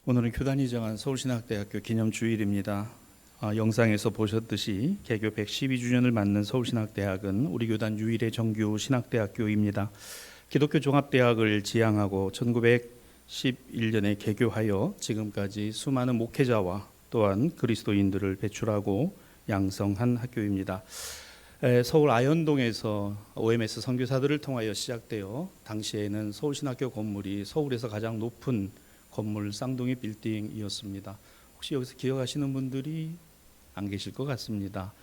오늘은 교단이 정한 서울신학대학교 기념주일입니다. 영상에서 보셨듯이 개교 112주년을 맞는 서울신학대학은 우리 교단 유일의 정규 신학대학교입니다. 기독교 종합대학을 지향하고 1911년에 개교하여 지금까지 수많은 목회자와 또한 그리스도인들을 배출하고 양성한 학교입니다. 서울 아현동에서 OMS 선교사들을 통하여 시작되어 당시에는 서울신학교 건물이 서울에서 가장 높은 건물 쌍둥이 빌딩이었습니다. 혹시 여기서 기억하시는 분들이 안 계실 것 같습니다.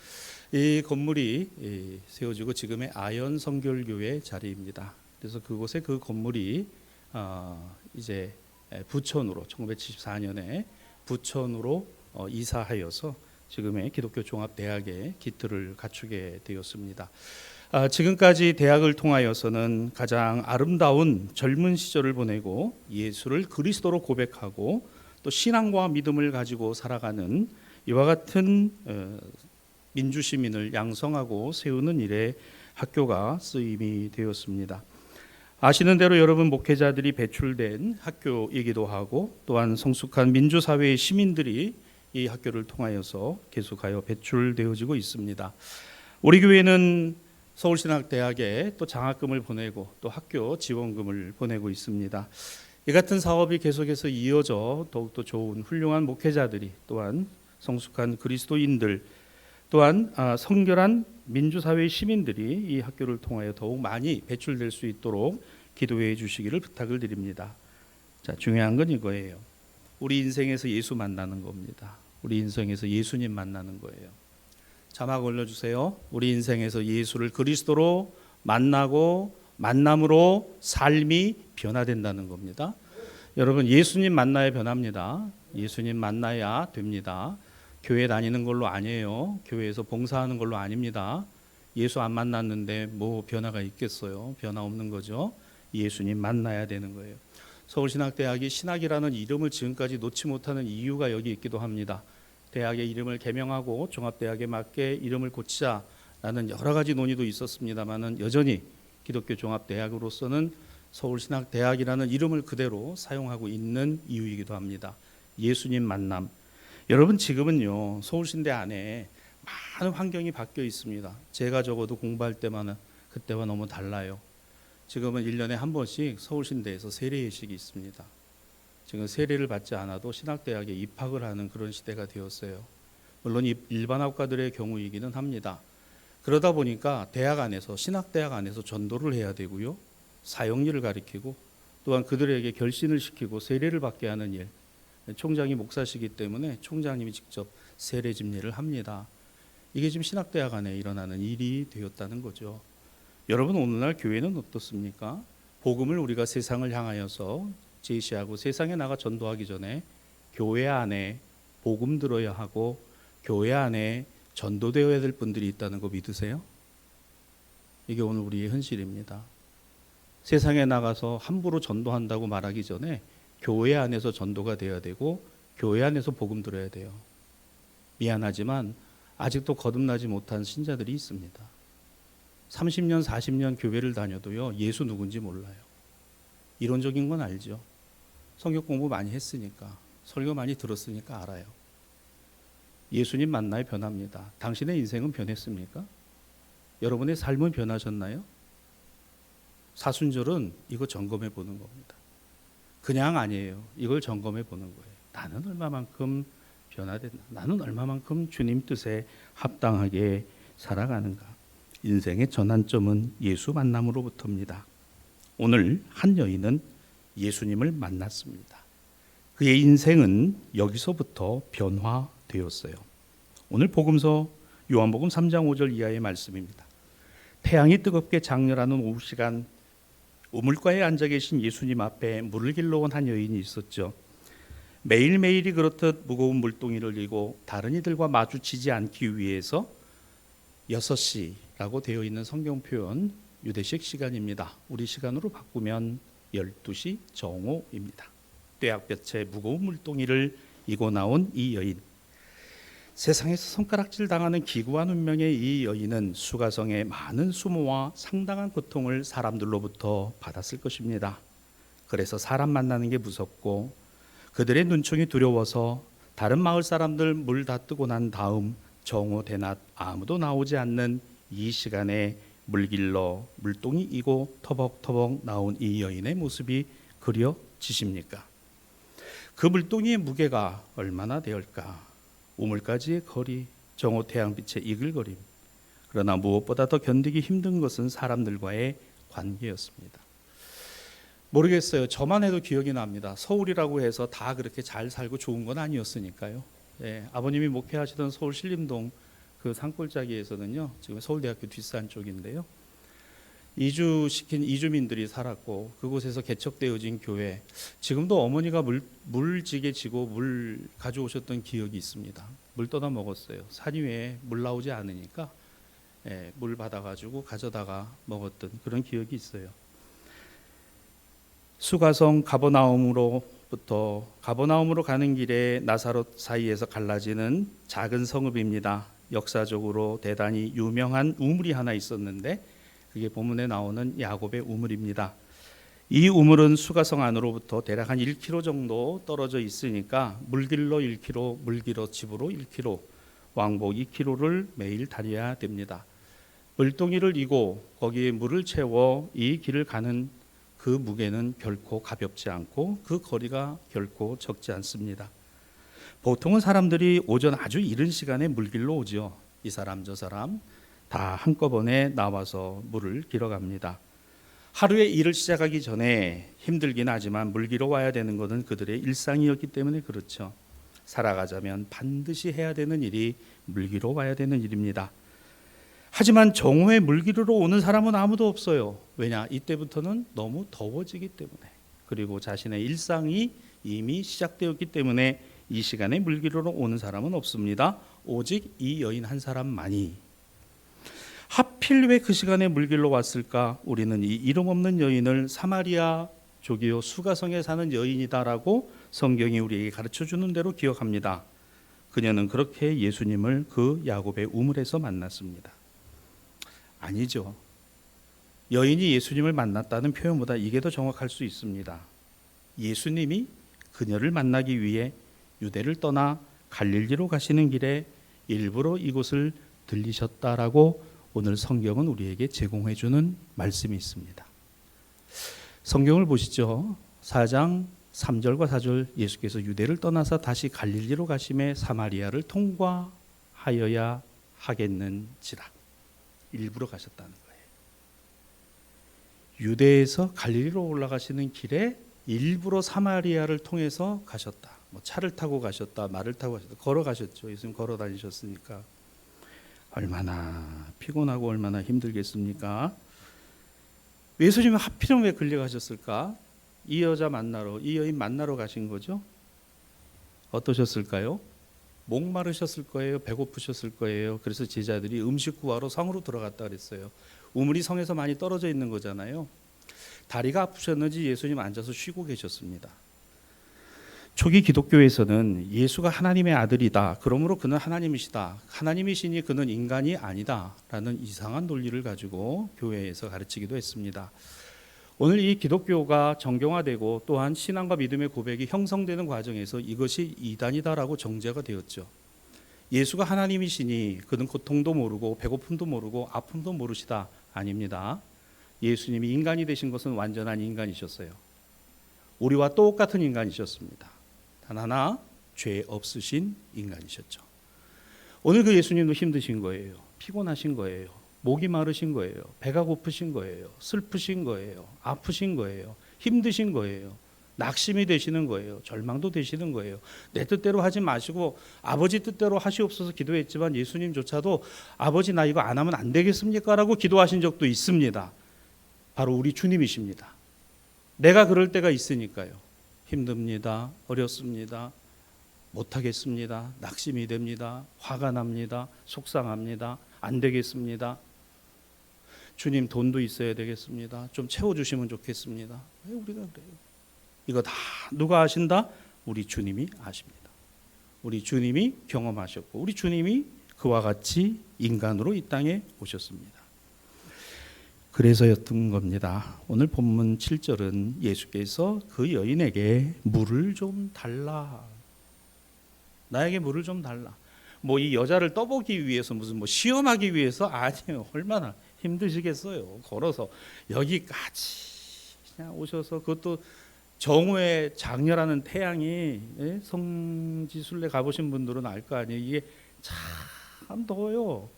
이 건물이 세워지고 지금의 아현 성결교회 자리입니다. 그래서 그곳에 그 건물이 이제 부천으로 1974년에 부천으로 이사하여서 지금의 기독교 종합대학의 기틀을 갖추게 되었습니다. 지금까지 대학을 통하여서는 가장 아름다운 젊은 시절을 보내고 예수를 그리스도로 고백하고 또 신앙과 믿음을 가지고 살아가는 이와 같은 민주시민을 양성하고 세우는 일에 학교가 쓰임이 되었습니다. 아시는 대로 여러분 목회자들이 배출된 학교이기도 하고 또한 성숙한 민주사회의 시민들이 이 학교를 통하여서 계속하여 배출되어지고 있습니다. 우리 교회는 서울신학대학에 또 장학금을 보내고 또 학교 지원금을 보내고 있습니다. 이 같은 사업이 계속해서 이어져 더욱더 좋은 훌륭한 목회자들이 또한 성숙한 그리스도인들 또한 성결한 민주사회의 시민들이 이 학교를 통하여 더욱 많이 배출될 수 있도록 기도해 주시기를 부탁을 드립니다. 자, 중요한 건 이거예요. 우리 인생에서 예수 만나는 겁니다. 우리 인생에서 예수님 만나는 거예요. 자막 올려주세요. 우리 인생에서 예수를 그리스도로 만나고 만남으로 삶이 변화된다는 겁니다. 여러분 예수님 만나야 변합니다. 예수님 만나야 됩니다. 교회 다니는 걸로 아니에요. 교회에서 봉사하는 걸로 아닙니다. 예수 안 만났는데 뭐 변화가 있겠어요? 변화 없는 거죠. 예수님 만나야 되는 거예요. 서울신학대학이 신학이라는 이름을 지금까지 놓지 못하는 이유가 여기 있기도 합니다. 대학의 이름을 개명하고 종합대학에 맞게 이름을 고치자라는 여러 가지 논의도 있었습니다만은 여전히 기독교 종합대학으로서는 서울신학대학이라는 이름을 그대로 사용하고 있는 이유이기도 합니다. 예수님 만남. 여러분 지금은요 서울신대 안에 많은 환경이 바뀌어 있습니다. 제가 적어도 공부할 때만은 그때와 너무 달라요. 지금은 1년에 한 번씩 서울신대에서 세례 예식이 있습니다. 지금 세례를 받지 않아도 신학대학에 입학을 하는 그런 시대가 되었어요. 물론 일반 학과들의 경우이기는 합니다. 그러다 보니까 대학 안에서 신학대학 안에서 전도를 해야 되고요. 사역일을 가리키고 또한 그들에게 결신을 시키고 세례를 받게 하는 일. 총장이 목사시기 때문에 총장님이 직접 세례 집례를 합니다. 이게 지금 신학대학 안에 일어나는 일이 되었다는 거죠. 여러분 오늘날 교회는 어떻습니까? 복음을 우리가 세상을 향하여서 제시하고 세상에 나가 전도하기 전에 교회 안에 복음 들어야 하고 교회 안에 전도되어야 될 분들이 있다는 거 믿으세요? 이게 오늘 우리의 현실입니다. 세상에 나가서 함부로 전도한다고 말하기 전에 교회 안에서 전도가 되어야 되고 교회 안에서 복음 들어야 돼요. 미안하지만 아직도 거듭나지 못한 신자들이 있습니다. 30년 40년 교회를 다녀도요 예수 누군지 몰라요. 이론적인 건 알죠. 성경 공부 많이 했으니까 설교 많이 들었으니까 알아요. 예수님 만나야 변합니다. 당신의 인생은 변했습니까? 여러분의 삶은 변하셨나요? 사순절은 이거 점검해 보는 겁니다. 그냥 아니에요. 이걸 점검해 보는 거예요. 나는 얼마만큼 변화됐나? 나는 얼마만큼 주님 뜻에 합당하게 살아가는가? 인생의 전환점은 예수 만남으로부터입니다. 오늘 한 여인은 예수님을 만났습니다. 그의 인생은 여기서부터 변화되었어요. 오늘 복음서 요한복음 3장 5절 이하의 말씀입니다. 태양이 뜨겁게 장렬하는 오후 시간 우물가에 앉아 계신 예수님 앞에 물을 길러 온 한 여인이 있었죠. 매일매일이 그렇듯 무거운 물동이를 들고 다른 이들과 마주치지 않기 위해서 6시라고 되어 있는 성경 표현 유대식 시간입니다. 우리 시간으로 바꾸면 12시 정오입니다. 뙤약볕에 무거운 물동이를 이고 나온 이 여인. 세상에서 손가락질 당하는 기구한 운명의 이 여인은 수가성의 많은 수모와 상당한 고통을 사람들로부터 받았을 것입니다. 그래서 사람 만나는 게 무섭고 그들의 눈총이 두려워서 다른 마을 사람들 물 다 뜨고 난 다음 정오 대낮 아무도 나오지 않는 이 시간에 물길로 물동이 이고 터벅터벅 나온 이 여인의 모습이 그려지십니까? 그 물동이의 무게가 얼마나 되었을까? 우물까지의 거리, 정오 태양빛의 이글거림. 그러나 무엇보다 더 견디기 힘든 것은 사람들과의 관계였습니다. 모르겠어요. 저만 해도 기억이 납니다. 서울이라고 해서 다 그렇게 잘 살고 좋은 건 아니었으니까요. 아버님이 목회하시던 서울 신림동 그 산골짜기에서는요, 지금 서울대학교 뒷산 쪽인데요, 이주시킨 이주민들이 살았고 그곳에서 개척되어진 교회, 지금도 어머니가 물지게 지고 물 가져오셨던 기억이 있습니다. 물 떠다 먹었어요. 산 위에 물 나오지 않으니까 물 받아가지고 가져다가 먹었던 그런 기억이 있어요. 수가성 가버나움으로 가는 길에 나사롯 사이에서 갈라지는 작은 성읍입니다. 역사적으로 대단히 유명한 우물이 하나 있었는데 그게 본문에 나오는 야곱의 우물입니다. 이 우물은 수가성 안으로부터 대략 한 1km 정도 떨어져 있으니까 물길로 1km, 물길로 집으로 1km, 왕복 2km를 매일 다녀야 됩니다. 물동이를 이고 거기에 물을 채워 이 길을 가는 그 무게는 결코 가볍지 않고 그 거리가 결코 적지 않습니다. 보통은 사람들이 오전 아주 이른 시간에 물길로 오죠. 이 사람 저 사람 다 한꺼번에 나와서 물을 길어갑니다. 하루의 일을 시작하기 전에 힘들긴 하지만 물 길어 와야 되는 것은 그들의 일상이었기 때문에 그렇죠. 살아가자면 반드시 해야 되는 일이 물 길어 와야 되는 일입니다. 하지만 정오에 물 기르러 오는 사람은 아무도 없어요. 왜냐? 이때부터는 너무 더워지기 때문에, 그리고 자신의 일상이 이미 시작되었기 때문에 이 시간에 물 기르러 오는 사람은 없습니다. 오직 이 여인 한 사람만이. 하필 왜 그 시간에 물 길러 왔을까? 우리는 이 이름 없는 여인을 사마리아 조기요 수가성에 사는 여인이다라고 성경이 우리에게 가르쳐주는 대로 기억합니다. 그녀는 그렇게 예수님을 그 야곱의 우물에서 만났습니다. 아니죠. 여인이 예수님을 만났다는 표현보다 이게 더 정확할 수 있습니다. 예수님이 그녀를 만나기 위해 유대를 떠나 갈릴리로 가시는 길에 일부러 이곳을 들리셨다라고 오늘 성경은 우리에게 제공해 주는 말씀이 있습니다. 성경을 보시죠. 4장 3절과 4절, 예수께서 유대를 떠나서 다시 갈릴리로 가심에 사마리아를 통과하여야 하겠는지라. 일부러 가셨다는 거예요. 유대에서 갈릴리로 올라가시는 길에 일부러 사마리아를 통해서 가셨다. 뭐 차를 타고 가셨다, 말을 타고 가셨다, 걸어가셨죠. 예수님 걸어 다니셨으니까. 얼마나 피곤하고 얼마나 힘들겠습니까? 예수님은 하필이면 왜 끌려가셨을까? 이 여자 만나러, 이 여인 만나러 가신 거죠. 어떠셨을까요? 목마르셨을 거예요. 배고프셨을 거예요. 그래서 제자들이 음식 구하러 성으로 들어갔다 그랬어요. 우물이 성에서 많이 떨어져 있는 거잖아요. 다리가 아프셨는지 예수님 앉아서 쉬고 계셨습니다. 초기 기독교에서는 예수가 하나님의 아들이다, 그러므로 그는 하나님이시다, 하나님이시니 그는 인간이 아니다 라는 이상한 논리를 가지고 교회에서 가르치기도 했습니다. 오늘 이 기독교가 정경화되고 또한 신앙과 믿음의 고백이 형성되는 과정에서 이것이 이단이다라고 정죄가 되었죠. 예수가 하나님이시니 그는 고통도 모르고 배고픔도 모르고 아픔도 모르시다. 아닙니다. 예수님이 인간이 되신 것은 완전한 인간이셨어요. 우리와 똑같은 인간이셨습니다. 단 하나 죄 없으신 인간이셨죠. 오늘 그 예수님도 힘드신 거예요. 피곤하신 거예요. 목이 마르신 거예요. 배가 고프신 거예요. 슬프신 거예요. 아프신 거예요. 힘드신 거예요. 낙심이 되시는 거예요. 절망도 되시는 거예요. 내 뜻대로 하지 마시고 아버지 뜻대로 하시옵소서 기도했지만 예수님조차도 아버지 나 이거 안 하면 안 되겠습니까? 라고 기도하신 적도 있습니다. 바로 우리 주님이십니다. 내가 그럴 때가 있으니까요. 힘듭니다. 어렵습니다. 못하겠습니다. 낙심이 됩니다. 화가 납니다. 속상합니다. 안 되겠습니다. 주님 돈도 있어야 되겠습니다. 좀 채워주시면 좋겠습니다. 왜 우리가 그래요? 이거 다 누가 아신다? 우리 주님이 아십니다. 우리 주님이 경험하셨고 우리 주님이 그와 같이 인간으로 이 땅에 오셨습니다. 그래서였던 겁니다. 오늘 본문 7절은 예수께서 그 여인에게 물을 좀 달라. 나에게 물을 좀 달라. 뭐 이 여자를 떠보기 위해서 무슨 뭐 시험하기 위해서 아니에요. 얼마나 힘드시겠어요. 걸어서 여기까지 그냥 오셔서, 그것도 정오에 장렬하는 태양이, 성지순례 가보신 분들은 알 거 아니에요. 이게 참 더워요.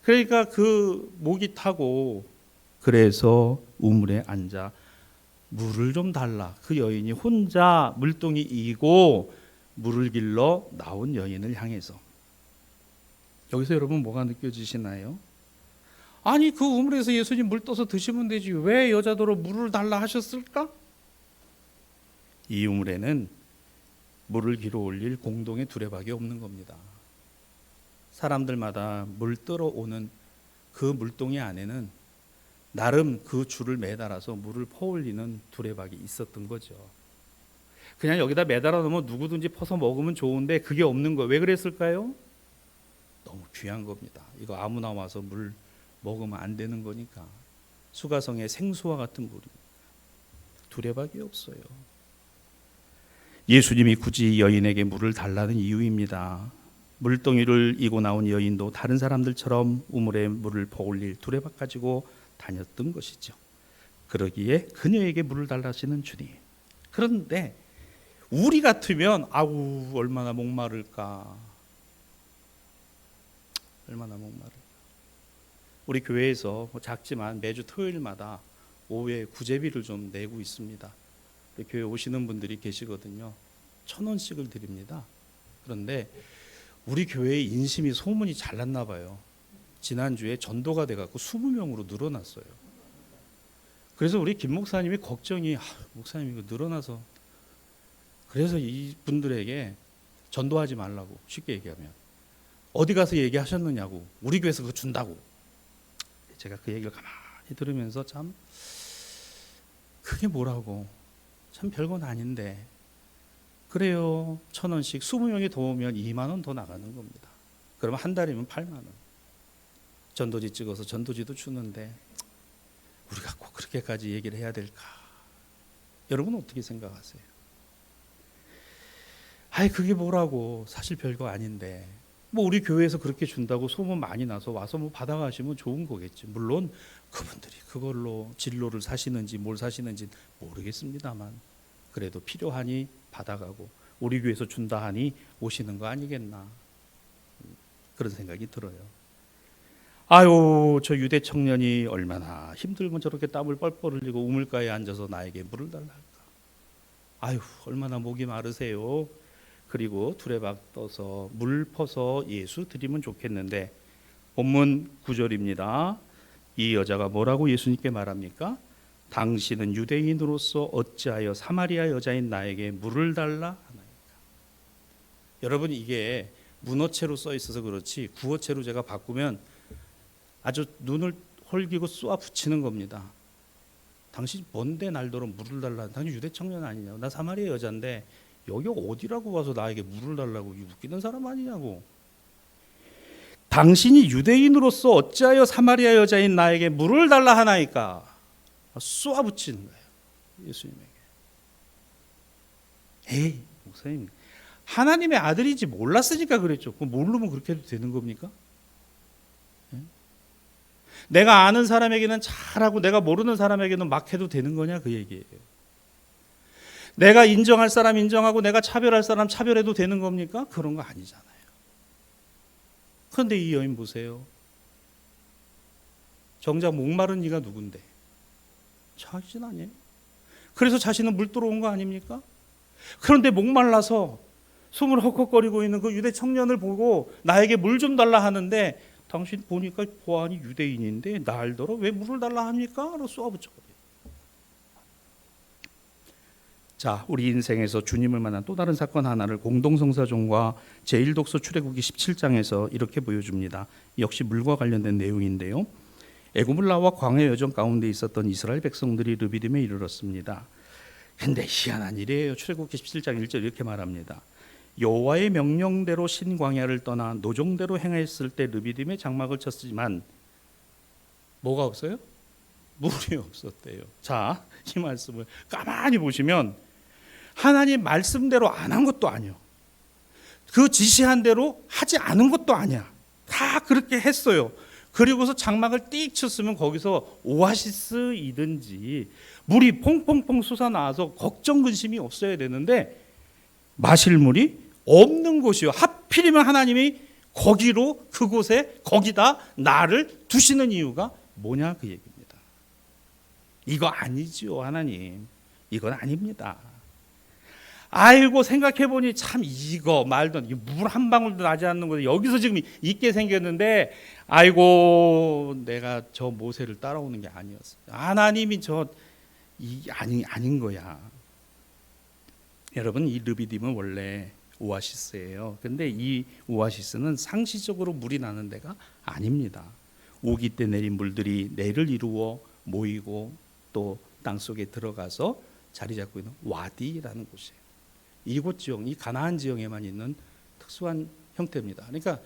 그러니까 그 목이 타고, 그래서 우물에 앉아 물을 좀 달라. 그 여인이 혼자 물동이 이고 물을 길러 나온 여인을 향해서. 여기서 여러분 뭐가 느껴지시나요? 아니 그 우물에서 예수님 물 떠서 드시면 되지 왜 여자더러 물을 달라 하셨을까? 이 우물에는 물을 길어 올릴 공동의 두레박이 없는 겁니다. 사람들마다 물 뜨러 오는 그 물동이 안에는 나름 그 줄을 매달아서 물을 퍼올리는 두레박이 있었던 거죠. 그냥 여기다 매달아 놓으면 누구든지 퍼서 먹으면 좋은데 그게 없는 거예요. 왜 그랬을까요? 너무 귀한 겁니다. 이거 아무나 와서 물 먹으면 안 되는 거니까. 수가성의 생수와 같은 물입니다. 두레박이 없어요. 예수님이 굳이 여인에게 물을 달라는 이유입니다. 물동이를 이고 나온 여인도 다른 사람들처럼 우물에 물을 퍼올릴 두레박 가지고 다녔던 것이죠. 그러기에 그녀에게 물을 달라시는 주님. 그런데 우리 같으면 아우 얼마나 목마를까. 얼마나 목마를까. 우리 교회에서 작지만 매주 토요일마다 오후에 구제비를 좀 내고 있습니다. 교회 오시는 분들이 계시거든요. 1,000원씩을 드립니다. 그런데 우리 교회의 인심이 소문이 잘 났나 봐요. 지난주에 전도가 돼갖고 20명으로 늘어났어요. 그래서 우리 김 목사님이 걱정이, 목사님 이거 늘어나서, 그래서 이분들에게 전도하지 말라고, 쉽게 얘기하면 어디 가서 얘기하셨느냐고, 우리 교회에서 그거 준다고. 제가 그 얘기를 가만히 들으면서 참 그게 뭐라고, 참 별건 아닌데, 그래요. 1,000원씩 20명이 더 오면 2만 원 더 나가는 겁니다. 그러면 한 달이면 8만 원. 전도지 찍어서 전도지도 주는데 우리가 꼭 그렇게까지 얘기를 해야 될까? 여러분 어떻게 생각하세요? 아이 그게 뭐라고, 사실 별거 아닌데 뭐 우리 교회에서 그렇게 준다고 소문 많이 나서 와서 뭐 받아가시면 좋은 거겠지. 물론 그분들이 그걸로 진로를 사시는지 뭘 사시는지 모르겠습니다만 그래도 필요하니 받아가고 우리 교회에서 준다 하니 오시는 거 아니겠나, 그런 생각이 들어요. 아유 저 유대 청년이 얼마나 힘들면 저렇게 땀을 뻘뻘 흘리고 우물가에 앉아서 나에게 물을 달라 할까. 아유 얼마나 목이 마르세요. 그리고 두레박 떠서 물 퍼서 예수 드리면 좋겠는데, 본문 9절입니다. 이 여자가 뭐라고 예수님께 말합니까? 당신은 유대인으로서 어찌하여 사마리아 여자인 나에게 물을 달라 하나이까. 여러분 이게 문어체로 써 있어서 그렇지 구어체로 제가 바꾸면 아주 눈을 홀기고 쏘아 붙이는 겁니다. 당신 뭔데 날더러 물을 달라. 당신 유대 청년 아니냐고. 나 사마리아 여자인데 여기 어디라고 와서 나에게 물을 달라고. 웃기는 사람 아니냐고. 당신이 유대인으로서 어찌하여 사마리아 여자인 나에게 물을 달라 하나이까. 쏘아 붙이는 거예요. 예수님에게. 에이 목사님 하나님의 아들인지 몰랐으니까 그랬죠. 그럼 모르면 그렇게 해도 되는 겁니까? 내가 아는 사람에게는 잘하고 내가 모르는 사람에게는 막 해도 되는 거냐 그 얘기예요. 내가 인정할 사람 인정하고 내가 차별할 사람 차별해도 되는 겁니까? 그런 거 아니잖아요. 그런데 이 여인 보세요. 정작 목마른 이가 누군데? 자신 아니에요? 그래서 자신은 물 들어온 거 아닙니까? 그런데 목말라서 숨을 헉헉거리고 있는 그 유대 청년을 보고 나에게 물 좀 달라 하는데, 당신 보니까 보안이 유대인인데 날더러 왜 물을 달라 합니까? 라고 쏘아붙여버려요. 자, 우리 인생에서 주님을 만난 또 다른 사건 하나를 공동성사종과 제1독서 출애굽기 17장에서 이렇게 보여줍니다. 역시 물과 관련된 내용인데요. 애굽을 나와 광야 여정 가운데 있었던 이스라엘 백성들이 르비딤에 이르렀습니다. 근데 희한한 일이에요. 출애굽기 17장 1절 이렇게 말합니다. 여호와의 명령대로 신광야를 떠나 노종대로 행했을 때 르비딤에 장막을 쳤지만 뭐가 없어요? 물이 없었대요. 자, 이 말씀을 가만히 보시면 하나님 말씀대로 안 한 것도 아니요. 그 지시한 대로 하지 않은 것도 아니야. 다 그렇게 했어요. 그리고서 장막을 띡 쳤으면 거기서 오아시스이든지 물이 퐁퐁퐁 솟아나와서 걱정 근심이 없어야 되는데 마실 물이 없는 곳이요. 하필이면 하나님이 거기로 그곳에 거기다 나를 두시는 이유가 뭐냐 그 얘기입니다. 이거 아니지요 하나님. 이건 아닙니다. 아이고 생각해보니 참 이거 말도 물 한 방울도 나지 않는 곳에 여기서 지금 있게 생겼는데 아이고 내가 저 모세를 따라오는 게 아니었어. 하나님이 아닌 거야. 여러분 이 르비딤은 원래 오아시스예요. 근데 이 오아시스는 상시적으로 물이 나는 데가 아닙니다. 우기 때 내린 물들이 내를 이루어 모이고 또 땅속에 들어가서 자리 잡고 있는 와디라는 곳이에요. 이곳 지형, 이 가나안 지형에만 있는 특수한 형태입니다. 그러니까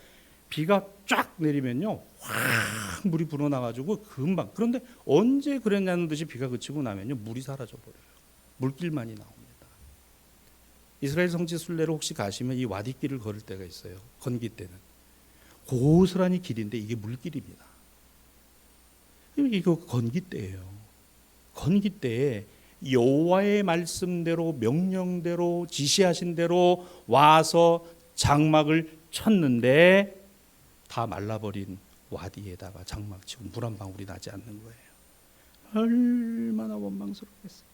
비가 쫙 내리면요, 확 물이 불어나가지고 금방. 그런데 언제 그랬냐는 듯이 비가 그치고 나면요, 물이 사라져 버려요. 물길만이 나옵니다. 이스라엘 성지 순례로 혹시 가시면 이 와디길을 걸을 때가 있어요. 건기 때는 고스란히 길인데 이게 물길입니다. 이거 건기 때예요. 건기 때에 여호와의 말씀대로 명령대로 지시하신 대로 와서 장막을 쳤는데 다 말라버린 와디에다가 장막 치고 물 한 방울이 나지 않는 거예요. 얼마나 원망스럽겠어요.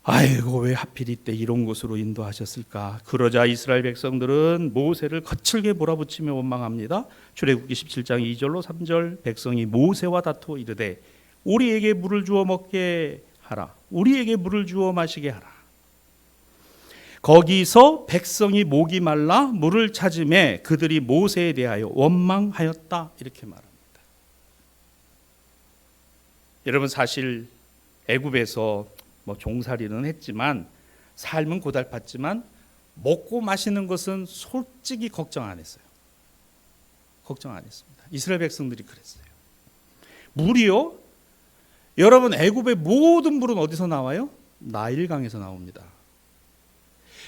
아이고 왜 하필 이때 이런 곳으로 인도하셨을까. 그러자 이스라엘 백성들은 모세를 거칠게 몰아붙이며 원망합니다. 출애굽기 17장 2절로 3절 백성이 모세와 다투어 이르되 우리에게 물을 주어 먹게 하라. 우리에게 물을 주어 마시게 하라. 거기서 백성이 목이 말라 물을 찾음에 그들이 모세에 대하여 원망하였다. 이렇게 말합니다. 여러분 사실 애굽에서 종살이는 했지만 삶은 고달팠지만 먹고 마시는 것은 솔직히 걱정 안 했어요. 걱정 안 했습니다. 이스라엘 백성들이 그랬어요. 물이요? 여러분 애굽의 모든 물은 어디서 나와요? 나일강에서 나옵니다.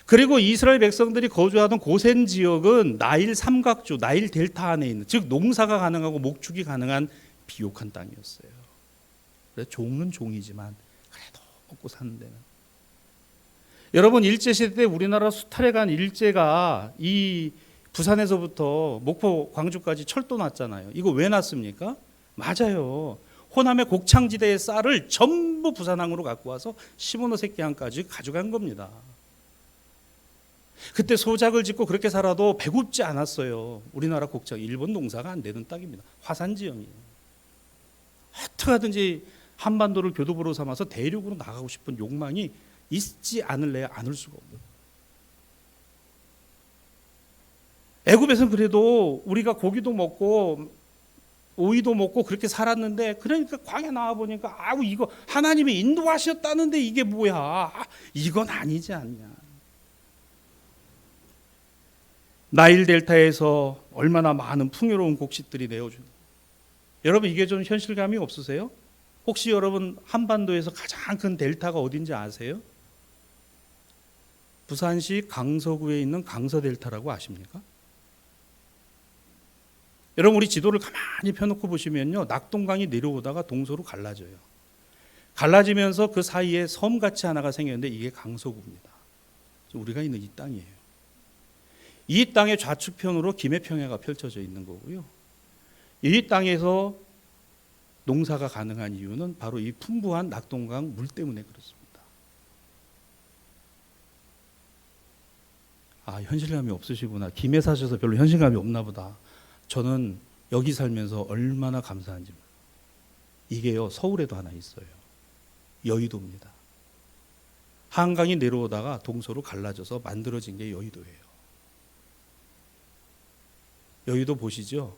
그리고 이스라엘 백성들이 거주하던 고센 지역은 나일 삼각주, 나일 델타 안에 있는, 즉 농사가 가능하고 목축이 가능한 비옥한 땅이었어요. 그래서 종은 종이지만 그래도 먹고 사는 데는. 여러분 일제시대 때 우리나라 수탈에 간 일제가 이 부산에서부터 목포 광주까지 철도 났잖아요. 이거 왜 났습니까? 맞아요. 호남의 곡창지대의 쌀을 전부 부산항으로 갖고 와서 시모노세키항까지 가져간 겁니다. 그때 소작을 짓고 그렇게 살아도 배고프지 않았어요. 우리나라 곡창, 일본 농사가 안 되는 땅입니다. 화산 지형이에요. 어떻게 하든지 한반도를 교두보로 삼아서 대륙으로 나가고 싶은 욕망이 있지 않을래야 않을 수가 없어요. 애굽에서는 그래도 우리가 고기도 먹고 오이도 먹고 그렇게 살았는데, 그러니까 광야 나와 보니까 아우 이거 하나님이 인도하셨다는데 이게 뭐야? 이건 아니지 않냐. 나일 델타에서 얼마나 많은 풍요로운 곡식들이 내어준. 여러분 이게 좀 현실감이 없으세요? 혹시 여러분 한반도에서 가장 큰 델타가 어딘지 아세요? 부산시 강서구에 있는 강서델타라고 아십니까? 여러분 우리 지도를 가만히 펴놓고 보시면요, 낙동강이 내려오다가 동서로 갈라져요. 갈라지면서 그 사이에 섬같이 하나가 생겼는데 이게 강서구입니다. 우리가 있는 이 땅이에요. 이 땅의 좌측편으로 김해평야가 펼쳐져 있는 거고요. 이 땅에서 농사가 가능한 이유는 바로 이 풍부한 낙동강 물 때문에 그렇습니다. 아, 현실감이 없으시구나. 김해 사셔서 별로 현실감이 없나 보다. 저는 여기 살면서 얼마나 감사한지. 이게요, 서울에도 하나 있어요. 여의도입니다. 한강이 내려오다가 동서로 갈라져서 만들어진 게 여의도예요. 여의도 보시죠?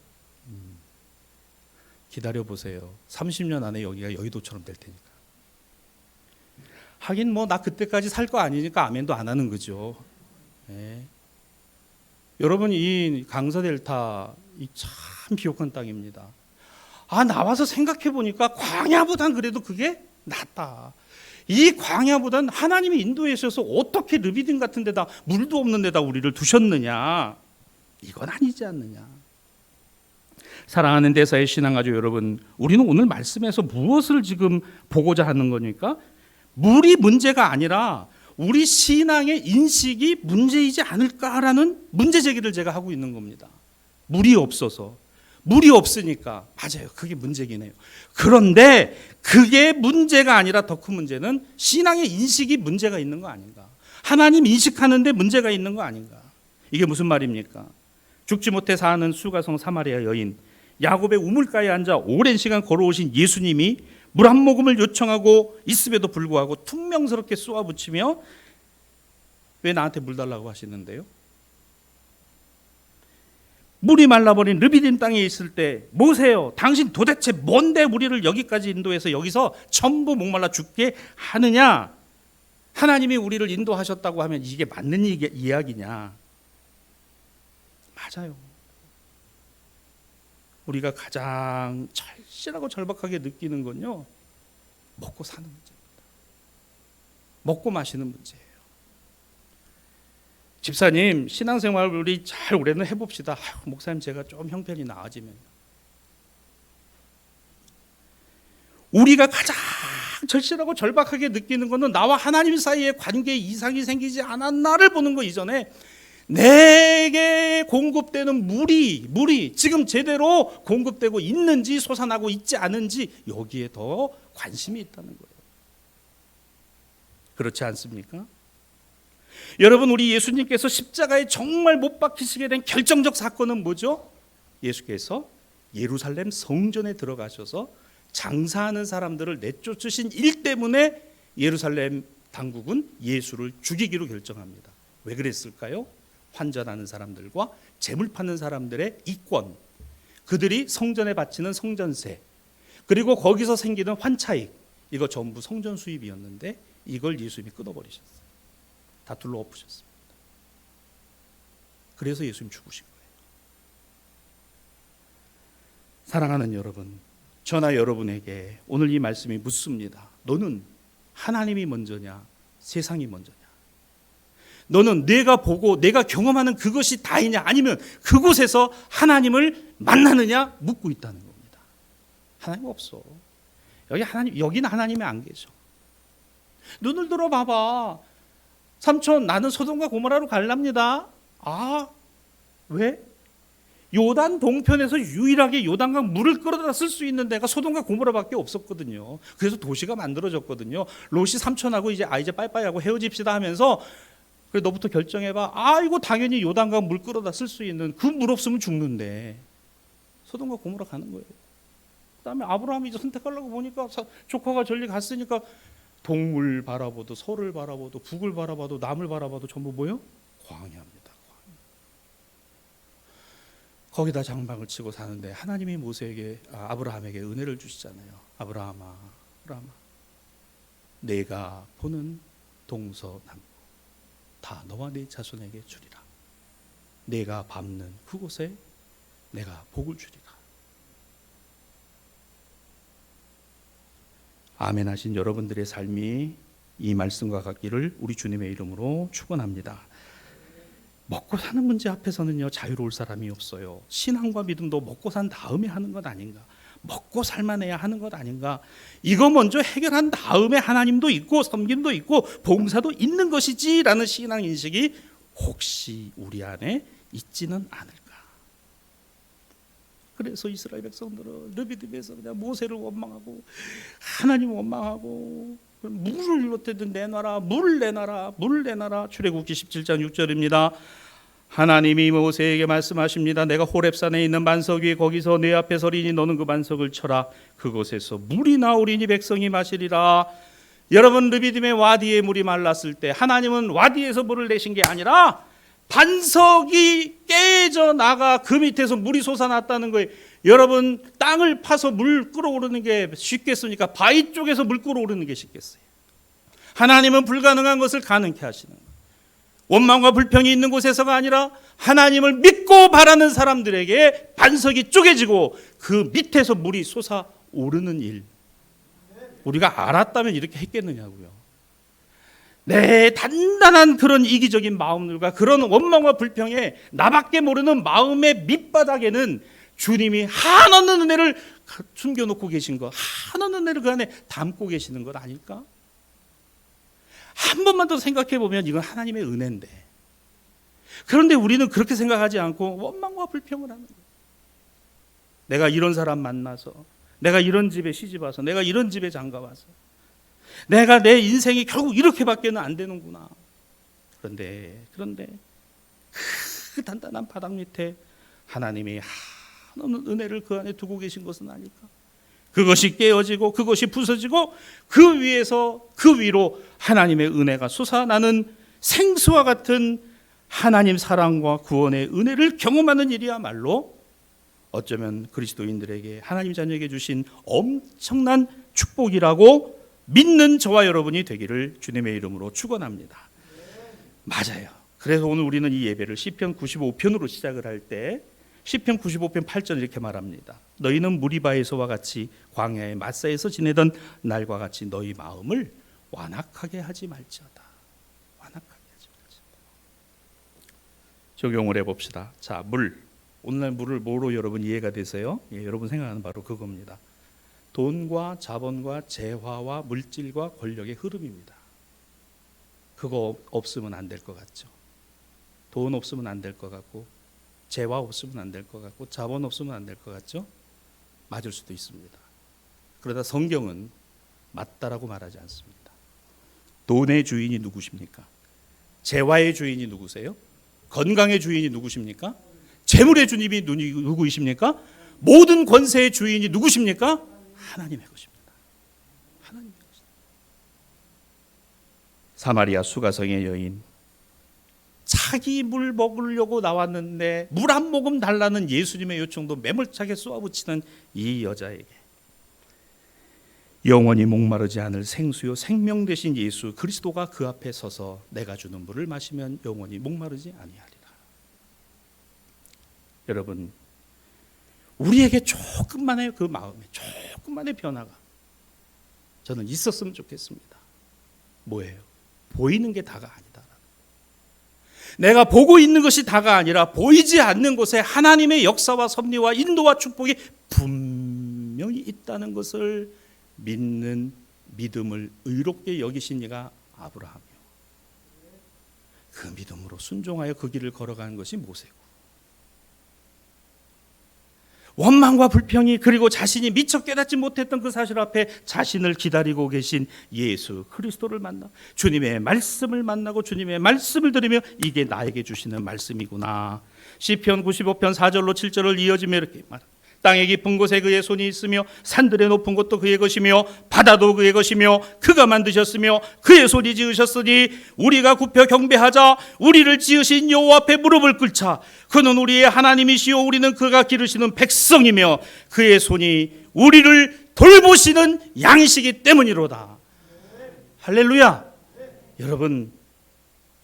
기다려 보세요. 30년 안에 여기가 여의도처럼 될 테니까. 하긴 뭐 나 그때까지 살 거 아니니까 아멘도 안 하는 거죠. 네. 여러분 이 강서 델타 이 참 비옥한 땅입니다. 나와서 생각해 보니까 광야보단 그래도 그게 낫다. 이 광야보단 하나님이 인도하셔서 어떻게 르비딤 같은 데다 물도 없는 데다 우리를 두셨느냐, 이건 아니지 않느냐. 사랑하는 대사의 신앙가족 여러분, 우리는 오늘 말씀에서 무엇을 지금 보고자 하는 거니까? 물이 문제가 아니라 우리 신앙의 인식이 문제이지 않을까라는 문제 제기를 제가 하고 있는 겁니다. 물이 없어서, 물이 없으니까, 맞아요, 그게 문제긴 해요. 그런데 그게 문제가 아니라 더 큰 문제는 신앙의 인식이 문제가 있는 거 아닌가, 하나님 인식하는데 문제가 있는 거 아닌가. 이게 무슨 말입니까? 죽지 못해 사는 수가성 사마리아 여인, 야곱의 우물가에 앉아 오랜 시간 걸어오신 예수님이 물 한 모금을 요청하고 있음에도 불구하고 퉁명스럽게 쏘아붙이며 왜 나한테 물 달라고 하시는데요? 물이 말라버린 르비딤 땅에 있을 때 모세요, 당신 도대체 뭔데 우리를 여기까지 인도해서 여기서 전부 목말라 죽게 하느냐? 하나님이 우리를 인도하셨다고 하면 이게 맞는 이야기냐? 맞아요. 우리가 가장 절실하고 절박하게 느끼는 건요, 먹고 사는 문제입니다. 먹고 마시는 문제예요. 집사님, 신앙생활 우리 잘 올해는 해봅시다. 목사님, 제가 좀 형편이 나아지면. 우리가 가장 절실하고 절박하게 느끼는 것은 나와 하나님 사이의 관계에 이상이 생기지 않았나를 보는 거 이전에 내게 공급되는 물이 지금 제대로 공급되고 있는지 솟아나고 있지 않은지, 여기에 더 관심이 있다는 거예요. 그렇지 않습니까? 여러분, 우리 예수님께서 십자가에 정말 못 박히시게 된 결정적 사건은 뭐죠? 예수께서 예루살렘 성전에 들어가셔서 장사하는 사람들을 내쫓으신 일 때문에 예루살렘 당국은 예수를 죽이기로 결정합니다. 왜 그랬을까요? 환전하는 사람들과 재물 파는 사람들의 이권, 그들이 성전에 바치는 성전세, 그리고 거기서 생기는 환차익, 이거 전부 성전 수입이었는데 이걸 예수님이 끊어버리셨어요. 다 둘러 엎으셨습니다. 그래서 예수님 죽으신 거예요. 사랑하는 여러분, 저나 여러분에게 오늘 이 말씀이 묻습니다. 너는 하나님이 먼저냐, 세상이 먼저냐? 너는 내가 보고 내가 경험하는 그것이 다이냐, 아니면 그곳에서 하나님을 만나느냐 묻고 있다는 겁니다. 하나님 없어. 여기는 하나님이 안 계셔. 눈을 들어 봐봐. 삼촌, 나는 소돔과 고모라로 갈랍니다. 왜? 요단 동편에서 유일하게 요단강 물을 끌어다 쓸 수 있는 데가 소돔과 고모라밖에 없었거든요. 그래서 도시가 만들어졌거든요. 롯이 삼촌하고 이제 빠이빠이하고 헤어집시다 하면서, 그래 너부터 결정해봐. 이거 당연히 요단강 물 끌어다 쓸 수 있는, 그 물 없으면 죽는데 소돔과 고모라 가는 거예요. 그다음에 아브라함이 이제 선택하려고 보니까 조카가 저리 갔으니까 동물 바라보도, 서를 바라보도, 북을 바라봐도, 남을 바라봐도 전부 뭐예요? 광야입니다. 거기다 장막을 치고 사는데 하나님이 아브라함에게 은혜를 주시잖아요. 아브라함아, 내가 보는 동서남북 다 너와 네 자손에게 주리라. 내가 밟는 그곳에 내가 복을 주리라. 아멘 하신 여러분들의 삶이 이 말씀과 같기를 우리 주님의 이름으로 축원합니다. 먹고 사는 문제 앞에서는요, 자유로울 사람이 없어요. 신앙과 믿음도 먹고 산 다음에 하는 것 아닌가, 먹고 살만해야 하는 것 아닌가, 이거 먼저 해결한 다음에 하나님도 있고 섬김도 있고 봉사도 있는 것이지라는 신앙 인식이 혹시 우리 안에 있지는 않을까. 그래서 이스라엘 백성들은 르비딤에서 그냥 모세를 원망하고 하나님을 원망하고, 물을 이렇게든 내놔라, 물을 내놔라. 출애굽기 17장 6절입니다. 하나님이 모세에게 말씀하십니다. 내가 호렙산에 있는 반석 위에 거기서 내 앞에 서리니 너는 그 반석을 쳐라. 그곳에서 물이 나오리니 백성이 마시리라. 여러분, 르비딤의 와디에 물이 말랐을 때 하나님은 와디에서 물을 내신 게 아니라 반석이 깨져 나가 그 밑에서 물이 솟아났다는 거예요. 여러분, 땅을 파서 물 끌어오르는 게 쉽겠습니까? 바위 쪽에서 물 끌어오르는 게 쉽겠어요? 하나님은 불가능한 것을 가능케 하시는 거예요. 원망과 불평이 있는 곳에서가 아니라 하나님을 믿고 바라는 사람들에게 반석이 쪼개지고 그 밑에서 물이 솟아오르는 일, 우리가 알았다면 이렇게 했겠느냐고요. 내 단단한 그런 이기적인 마음들과 그런 원망과 불평에 나밖에 모르는 마음의 밑바닥에는 주님이 한없는 은혜를 숨겨놓고 계신 것, 한없는 은혜를 그 안에 담고 계시는 것 아닐까? 한 번만 더 생각해 보면 이건 하나님의 은혜인데, 그런데 우리는 그렇게 생각하지 않고 원망과 불평을 하는 거예요. 내가 이런 사람 만나서, 내가 이런 집에 시집 와서, 내가 이런 집에 장가 와서, 내가 내 인생이 결국 이렇게밖에는 안 되는구나. 그런데 그 단단한 바닥 밑에 하나님이 한없는 은혜를 그 안에 두고 계신 것은 아닐까? 그것이 깨어지고 그것이 부서지고 그 위에서 그 위로 하나님의 은혜가 솟아나는 생수와 같은 하나님 사랑과 구원의 은혜를 경험하는 일이야말로 어쩌면 그리스도인들에게 하나님 자녀에게 주신 엄청난 축복이라고 믿는 저와 여러분이 되기를 주님의 이름으로 축원합니다. 맞아요. 그래서 오늘 우리는 이 예배를 시편 95편으로 시작을 할 때 시편 95편 8절 이렇게 말합니다. 너희는 무리바에서와 같이 광야의 마사에서 지내던 날과 같이 너희 마음을 완악하게 하지 말지어다. 완악하게 하지 말지어다. 적용을 해봅시다. 자, 물. 오늘날 물을 뭐로 여러분 이해가 되세요? 예, 여러분 생각하는 바로 그겁니다. 돈과 자본과 재화와 물질과 권력의 흐름입니다. 그거 없으면 안 될 것 같죠. 돈 없으면 안 될 것 같고, 재화 없으면 안 될 것 같고, 자본 없으면 안 될 것 같죠. 맞을 수도 있습니다. 그러다 성경은 맞다라고 말하지 않습니다. 돈의 주인이 누구십니까? 재화의 주인이 누구세요? 건강의 주인이 누구십니까? 재물의 주님이 누구이십니까? 모든 권세의 주인이 누구십니까? 하나님의 것입니다. 하나님의 것입니다. 사마리아 수가성의 여인, 자기 물 먹으려고 나왔는데 물 한 모금 달라는 예수님의 요청도 매몰차게 쏘아붙이는 이 여자에게 영원히 목마르지 않을 생수요 생명 되신 예수 그리스도가 그 앞에 서서 내가 주는 물을 마시면 영원히 목마르지 아니하리라. 여러분, 우리에게 조금만의 그 마음에 조금만의 변화가 저는 있었으면 좋겠습니다. 뭐예요? 보이는 게 다가 아니다. 내가 보고 있는 것이 다가 아니라 보이지 않는 곳에 하나님의 역사와 섭리와 인도와 축복이 분명히 있다는 것을 믿는 믿음을 의롭게 여기신 이가 아브라함이요. 그 믿음으로 순종하여 그 길을 걸어가는 것이 모세고, 원망과 불평이 그리고 자신이 미처 깨닫지 못했던 그 사실 앞에 자신을 기다리고 계신 예수 그리스도를 만나 주님의 말씀을 만나고 주님의 말씀을 들으며 이게 나에게 주시는 말씀이구나. 시편 95편 4절로 7절을 이어지며 이렇게 말합니다. 땅의 깊은 곳에 그의 손이 있으며 산들의 높은 곳도 그의 것이며 바다도 그의 것이며 그가 만드셨으며 그의 손이 지으셨으니 우리가 굽혀 경배하자. 우리를 지으신 여호와 앞에 무릎을 꿇자. 그는 우리의 하나님이시요 우리는 그가 기르시는 백성이며 그의 손이 우리를 돌보시는 양이시기 때문이로다. 할렐루야. 여러분,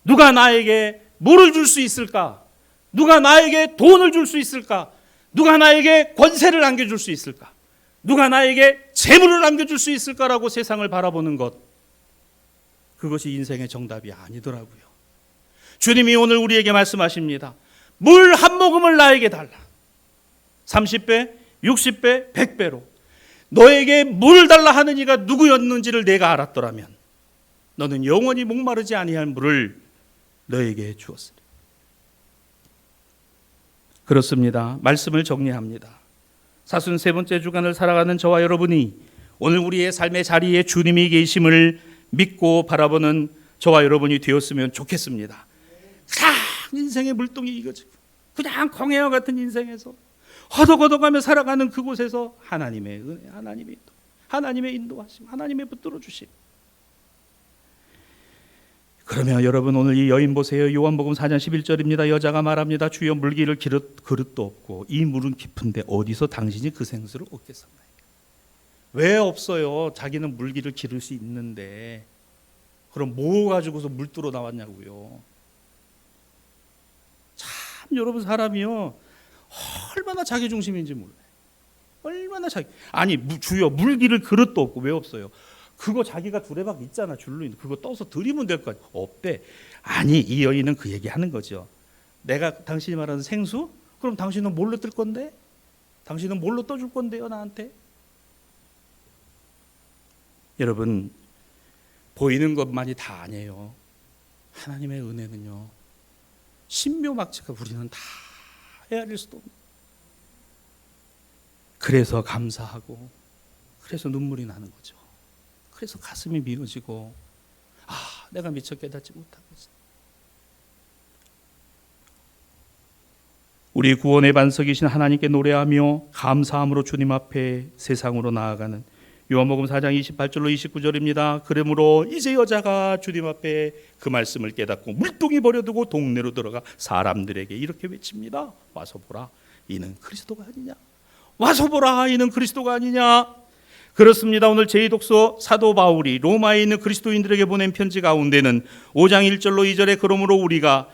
누가 나에게 뭐를 줄 수 있을까? 누가 나에게 돈을 줄 수 있을까? 누가 나에게 권세를 안겨줄 수 있을까? 누가 나에게 재물을 안겨줄 수 있을까라고 세상을 바라보는 것, 그것이 인생의 정답이 아니더라고요. 주님이 오늘 우리에게 말씀하십니다. 물 한 모금을 나에게 달라. 30배, 60배, 100배로 너에게 물을 달라 하는 이가 누구였는지를 내가 알았더라면 너는 영원히 목마르지 아니할 물을 너에게 주었으리. 그렇습니다. 말씀을 정리합니다. 43번째 주간을 살아가는 저와 여러분이 오늘 우리의 삶의 자리에 주님이 계심을 믿고 바라보는 저와 여러분이 되었으면 좋겠습니다. 그냥 인생의 물동이 익어지고 그냥 광야와 같은 인생에서 허덕허덕하며 살아가는 그곳에서 하나님의 은혜, 하나님의 인도하심, 하나님의 붙들어 주심. 그러면 여러분 오늘 이 여인 보세요. 요한복음 4장 11절입니다. 여자가 말합니다. 주여 물기를 그릇도 없고 이 물은 깊은데 어디서 당신이 그 생수를 얻겠습니까? 왜 없어요? 자기는 물기를 기를 수 있는데 그럼 뭐 가지고서 물 뚫어 나왔냐고요. 여러분 사람이요 얼마나 자기 중심인지 몰라요. 얼마나 아니 주여 물기를 그릇도 없고 왜 없어요? 그거 자기가 두레박 있잖아 줄로 있는 그거 떠서 드리면 될 거 아니야. 없대. 아니 이 여인은 그 얘기하는 거죠. 내가 당신이 말하는 생수? 그럼 당신은 뭘로 뜰 건데? 당신은 뭘로 떠줄 건데요 나한테? 여러분 보이는 것만이 다 아니에요. 하나님의 은혜는요 신묘막측가 우리는 다 헤아릴 수도 없는. 그래서 감사하고 그래서 눈물이 나는 거죠. 그래서 가슴이 미어지고 내가 미처 깨닫지 못하고 있어. 우리 구원의 반석이신 하나님께 노래하며 감사함으로 주님 앞에 세상으로 나아가는 요한복음 4장 28절로 29절입니다. 그러므로 이제 여자가 주님 앞에 그 말씀을 깨닫고 물동이 버려두고 동네로 들어가 사람들에게 이렇게 외칩니다. 와서 보라 이는 그리스도가 아니냐. 와서 보라 이는 그리스도가 아니냐. 그렇습니다. 오늘 제2독서 사도 바울이 로마에 있는 그리스도인들에게 보낸 편지 가운데는 5장 1절로 2절에 그러므로 우리가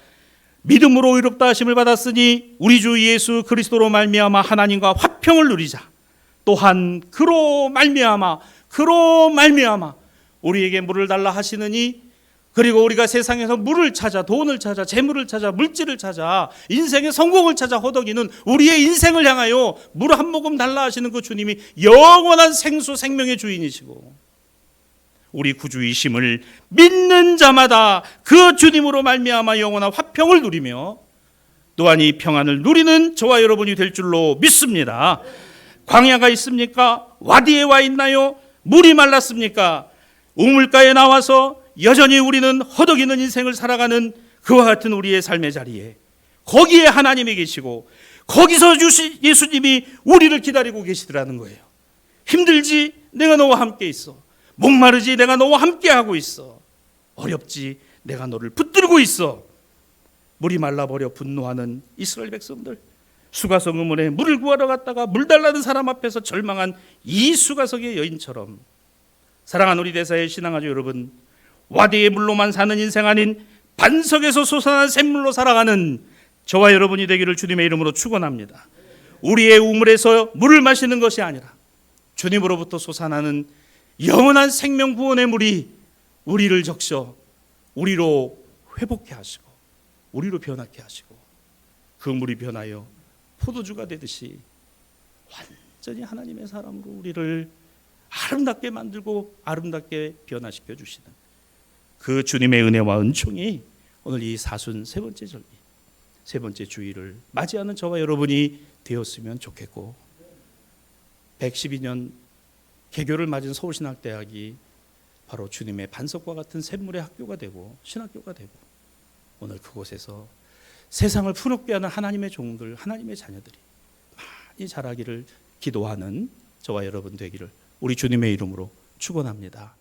믿음으로 의롭다 하심을 받았으니 우리 주 예수 그리스도로 말미암아 하나님과 화평을 누리자. 또한 그로 말미암아 우리에게 물을 달라 하시느니 그리고 우리가 세상에서 물을 찾아 돈을 찾아 재물을 찾아 물질을 찾아 인생의 성공을 찾아 허덕이는 우리의 인생을 향하여 물 한 모금 달라 하시는 그 주님이 영원한 생수 생명의 주인이시고 우리 구주이심을 믿는 자마다 그 주님으로 말미암아 영원한 화평을 누리며 또한 이 평안을 누리는 저와 여러분이 될 줄로 믿습니다. 광야가 있습니까? 와디에 와 있나요? 물이 말랐습니까? 우물가에 나와서 여전히 우리는 허덕이는 인생을 살아가는 그와 같은 우리의 삶의 자리에 거기에 하나님이 계시고 거기서 예수님이 우리를 기다리고 계시더라는 거예요. 힘들지? 내가 너와 함께 있어. 목마르지? 내가 너와 함께 하고 있어. 어렵지? 내가 너를 붙들고 있어. 물이 말라버려 분노하는 이스라엘 백성들, 수가성 의문에 물을 구하러 갔다가 물 달라는 사람 앞에서 절망한 이 수가성의 여인처럼 사랑하는 우리 대사의 신앙아주 여러분, 와디의 물로만 사는 인생 아닌 반석에서 솟아난 샘물로 살아가는 저와 여러분이 되기를 주님의 이름으로 축원합니다. 우리의 우물에서 물을 마시는 것이 아니라 주님으로부터 솟아나는 영원한 생명 구원의 물이 우리를 적셔 우리로 회복케 하시고 우리로 변하게 하시고 그 물이 변하여 포도주가 되듯이 완전히 하나님의 사람으로 우리를 아름답게 만들고 아름답게 변화시켜 주시는 그 주님의 은혜와 은총이 오늘 이 사순 세 번째 절기, 세 번째 주일을 맞이하는 저와 여러분이 되었으면 좋겠고 112년 개교를 맞은 서울신학대학이 바로 주님의 반석과 같은 샘물의 학교가 되고 신학교가 되고 오늘 그곳에서 세상을 풍요롭게 하는 하나님의 종들, 하나님의 자녀들이 많이 자라기를 기도하는 저와 여러분 되기를 우리 주님의 이름으로 축원합니다.